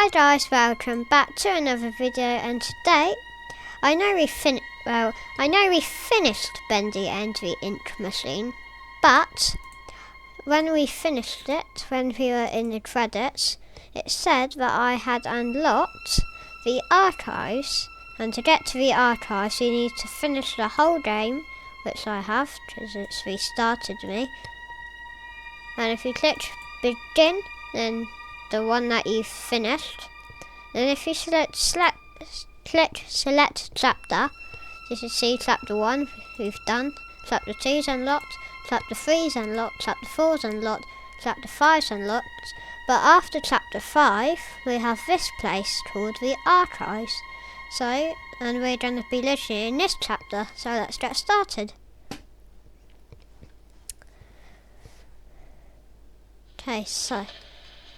Hi guys, welcome back to another video, and today I know we finished Bendy and the ink machine, but when we finished it, when we were in the credits, it said that I had unlocked the archives, and to get to the archives you need to finish the whole game, which I have because it's restarted me. And if you click begin, then the one that you've finished, and if you click select chapter, you should see chapter 1 we've done, chapter 2's unlocked, chapter 3's unlocked, chapter 4's unlocked, chapter 5's unlocked, but after chapter 5 we have this place called the archives. So, and we're going to be literally in this chapter, so let's get started. Okay, so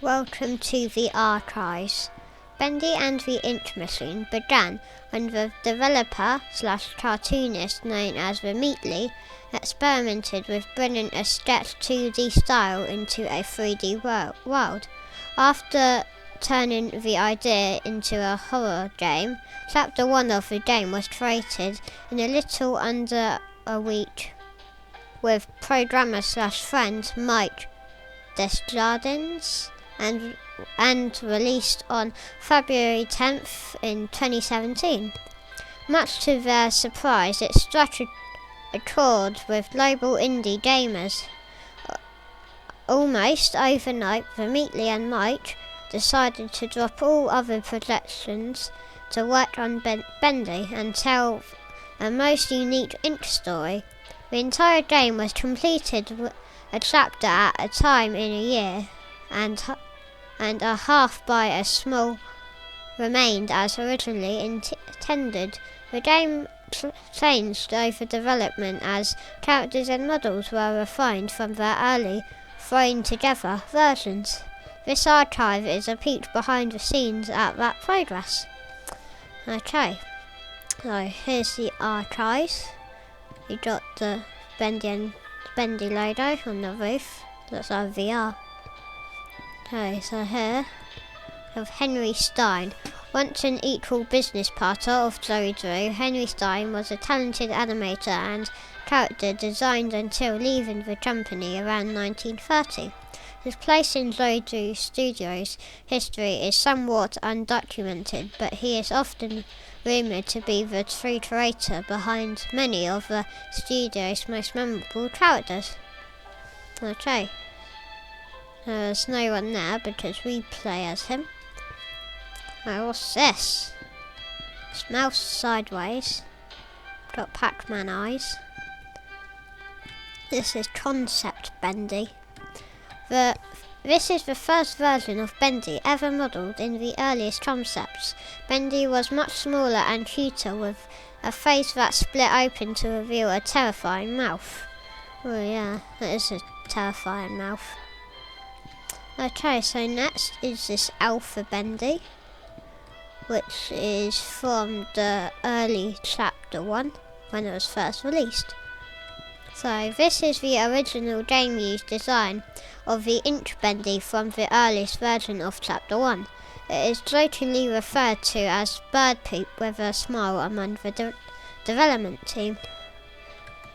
welcome to the archives. Bendy and the Ink Machine began when the developer/cartoonist known as Remotely experimented with bringing a sketch 2D style into a 3D world. After turning the idea into a horror game, Chapter 1 of the game was created in a little under a week with programmer/friend Mike Desjardins and released on February 10th in 2017. Much to their surprise, it struck a chord with global indie gamers. Almost overnight, Remotely and Mike decided to drop all other projections to work on Bendy and tell a most unique ink story. The entire game was completed a chapter at a time in a year, and a half by a small remained as originally intended. The game changed over development as characters and models were refined from their early thrown together versions. This archive is a peek behind the scenes at that progress. Okay, so here's the archives. You got the Bendy logo on the roof. Looks like VR. Okay, so here we have Henry Stein. Once an equal business partner of Joey Drew, Henry Stein was a talented animator and character designer until leaving the company around 1930. His place in Joey Drew Studios' history is somewhat undocumented, but he is often rumoured to be the true creator behind many of the studio's most memorable characters. Okay, there's no one there because we play as him. Oh, what's this? Smells sideways. Got Pac-Man eyes. This is Concept Bendy. This is the first version of Bendy ever modelled in the earliest concepts. Bendy was much smaller and cuter, with a face that split open to reveal a terrifying mouth. Oh yeah, that is a terrifying mouth. Okay, so next is this Alpha Bendy, which is from the early Chapter 1, when it was first released. So this is the original game used design of the Ink Bendy from the earliest version of Chapter 1. It is jokingly referred to as bird poop with a smile among the development team.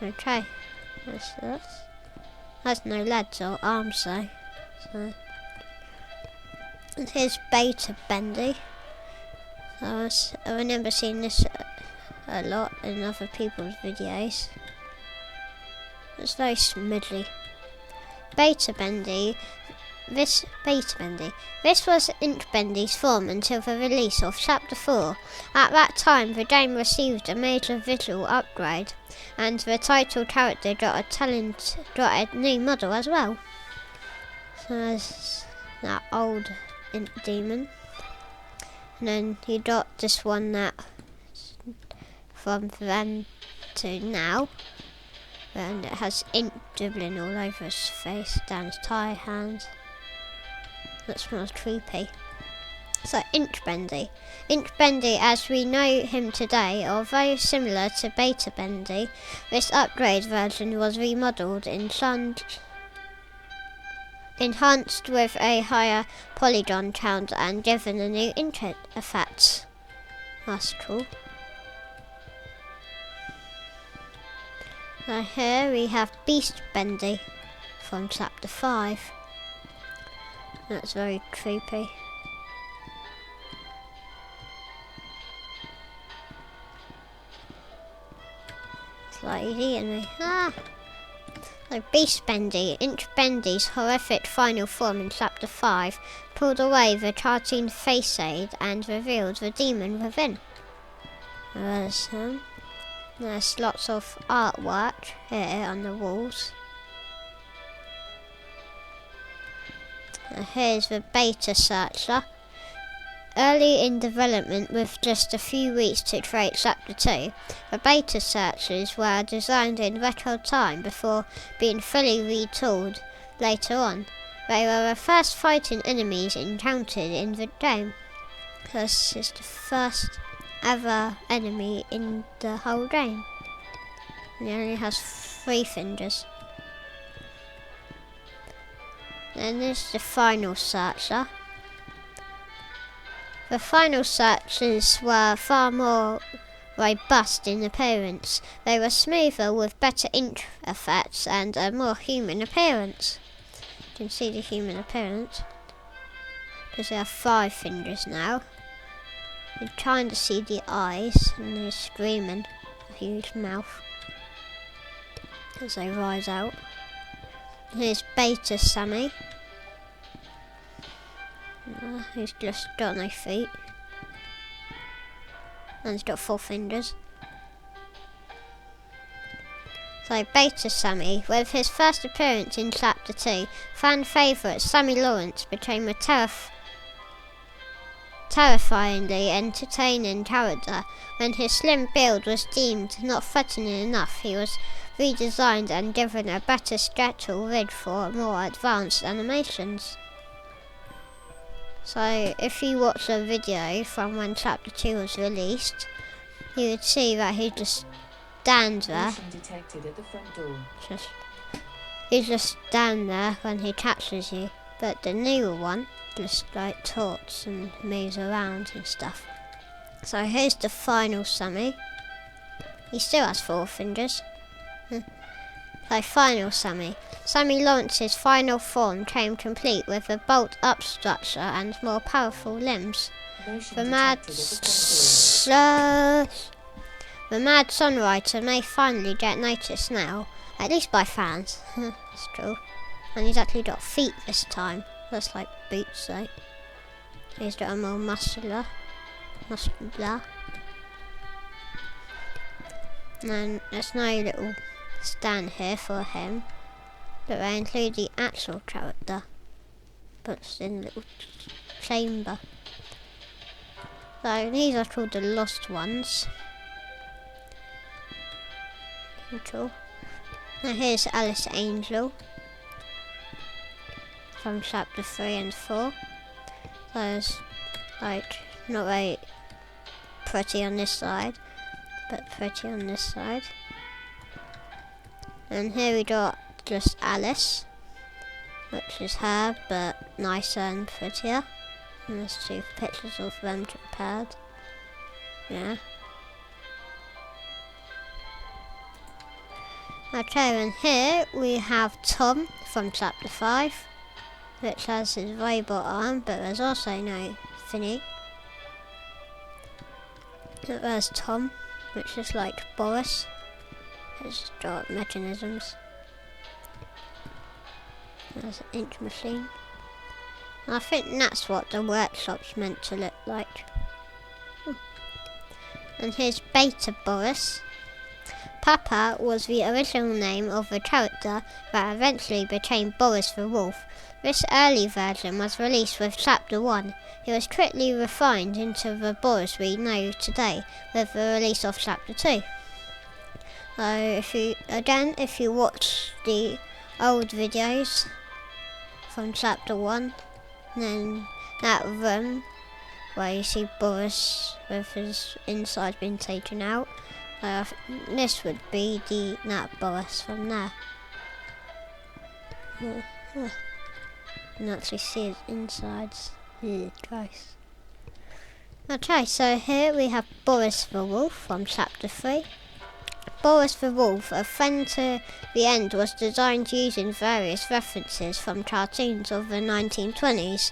Okay, has no legs or arms though. So here's Beta Bendy. I remember seeing this a lot in other people's videos. It's very smidgely. Beta Bendy. This was Ink Bendy's form until the release of Chapter 4. At that time, the game received a major visual upgrade, and the title character got a new model as well. So there's that old Ink Demon. And then you got this one that from then to now, and it has ink dribbling all over his face, down his tie hands. That smells creepy. So Ink Bendy as we know him today, are very similar to Beta Bendy. This upgrade version was remodelled in enhanced with a higher polygon count and given a new interface. That's cool. Now here we have Beast Bendy from chapter 5. That's very creepy. It's like he's eating me. Ah! So Beast Bendy, Inch Bendy's horrific final form in chapter 5, pulled away the cartoon facade and revealed the demon within. There's lots of artwork here on the walls. Here's the beta searcher. Early in development, with just a few weeks to create chapter 2, the beta searchers were designed in record time before being fully retooled later on. They were the first fighting enemies encountered in the game. This is the first ever enemy in the whole game. And he only has 3 fingers. Then there's the final searcher. The final searchers were far more robust in appearance. They were smoother with better ink effects and a more human appearance. You can see the human appearance because they have 5 fingers now. You're trying to see the eyes and they're screaming, a huge mouth as they rise out. Here's Beta Sammy. He's just got no feet. And he's got 4 fingers. So Beta Sammy, with his first appearance in chapter 2, fan favourite Sammy Lawrence became a terrifyingly entertaining character. When his slim build was deemed not threatening enough, he was redesigned and given a better skeletal rig for more advanced animations. So if you watch a video from when chapter 2 was released, you would see that he just stands there. Detected at the front door. He just stands there when he captures you. But the newer one just like talks and moves around and stuff. So here's the final Sammy. He still has 4 fingers. So final Sammy. Sammy Lawrence's final form came complete with a bolt-up structure and more powerful limbs. The Mad Songwriter may finally get noticed now, at least by fans. That's cool. And he's actually got feet this time. That's like boots though. He's got a more muscular. And then there's no little stand here for him, but they include the actual character, but it's in a little chamber. So these are called the Lost Ones. Cool. Now here's Alice Angel from chapter 3 and 4. There's like not very pretty on this side, but pretty on this side. And here we got just Alice, which is her, but nicer and prettier. And there's 2 pictures of them compared. Yeah. Okay, and here we have Tom from chapter 5, which has his robot arm, but there's also no thingy. There's Tom, which is like Boris. It's got mechanisms. There's an ink machine. And I think that's what the workshop's meant to look like. And here's Beta Boris. Papa was the original name of the character that eventually became Boris the Wolf. This early version was released with chapter 1. He was quickly refined into the Boris we know today with the release of chapter 2. So if you watch the old videos from chapter 1, then that room where you see Boris with his inside being taken out, this would be that Boris from there. and actually see his insides. Gross. Okay, so here we have Boris the Wolf from Chapter 3. Boris the Wolf, a friend to the end, was designed using various references from cartoons of the 1920s.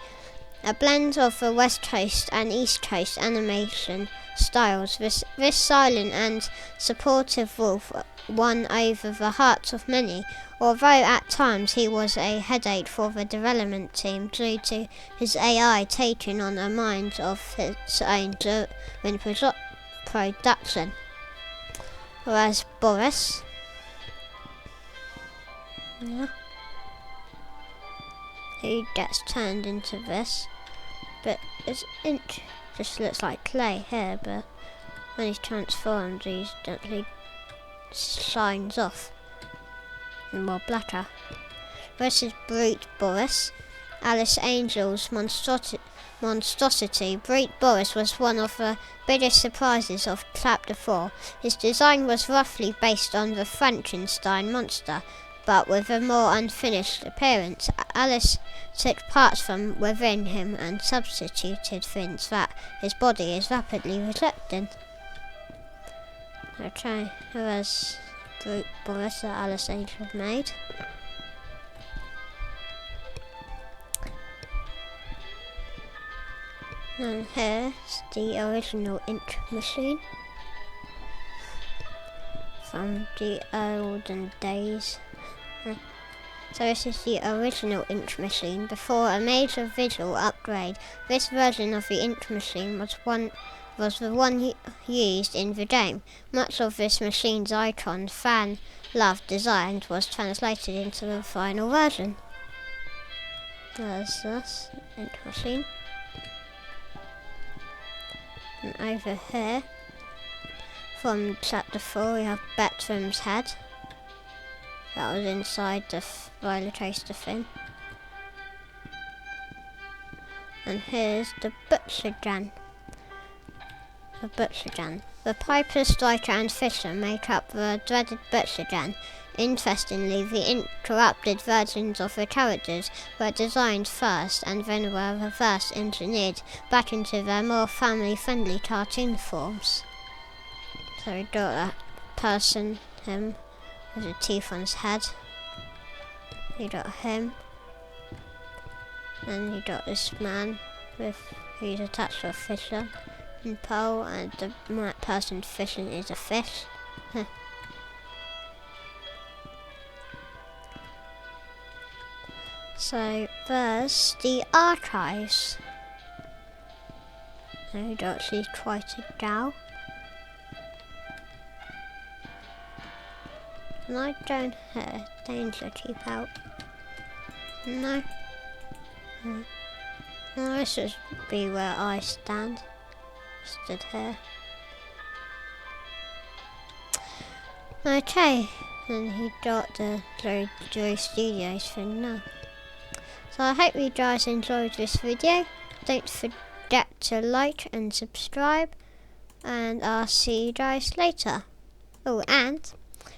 A blend of the West Coast and East Coast animation styles, this silent and supportive wolf won over the hearts of many, although at times he was a headache for the development team due to his AI taking on a mind of its own during production. Whereas Boris, he gets turned into this, but his inch just looks like clay here, but when he's transformed he shines off and more blacker. This is Brute Boris, Alice Angel's monstrosity. Brute Boris was one of the biggest surprises of Chapter 4. His design was roughly based on the Frankenstein monster, but with a more unfinished appearance. Alice took parts from within him and substituted things that his body is rapidly rejecting. Okay, here's Brute Boris that Alice Angel made. And here's the original ink machine from the olden days. So this is the original ink machine before a major visual upgrade. This version of the ink machine was the one used in the game. Much of this machine's icon, fan loved design, was translated into the final version. There's this ink machine. And over here, from Chapter 4, we have Bertram's head. That was inside the roller coaster thing. And here's the Butcher Jan. The Piper, Striker and Fisher make up the dreaded Butcher Jan. Interestingly, the incorrupted versions of the characters were designed first and then were reverse engineered back into their more family-friendly cartoon forms. So we got that person, him, with a teeth on his head. You got him. Then you got this man who's attached to a fisher and pole, and the person fishing is a fish. So there's the archives. Now you don't see quite a gal. And I don't hear danger, keep out. No. No, this would be where I stand. Stood here. Okay, and he got the Joy Studios thing now. So I hope you guys enjoyed this video. Don't forget to like and subscribe, and I'll see you guys later. Oh, and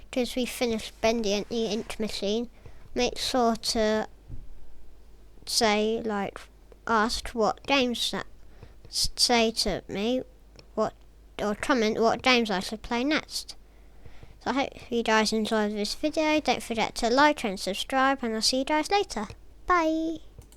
because we finished Bendy and the ink machine, make sure to ask what games that say to me or comment what games I should play next. So I hope you guys enjoyed this video. Don't forget to like and subscribe, and I'll see you guys later. Bye.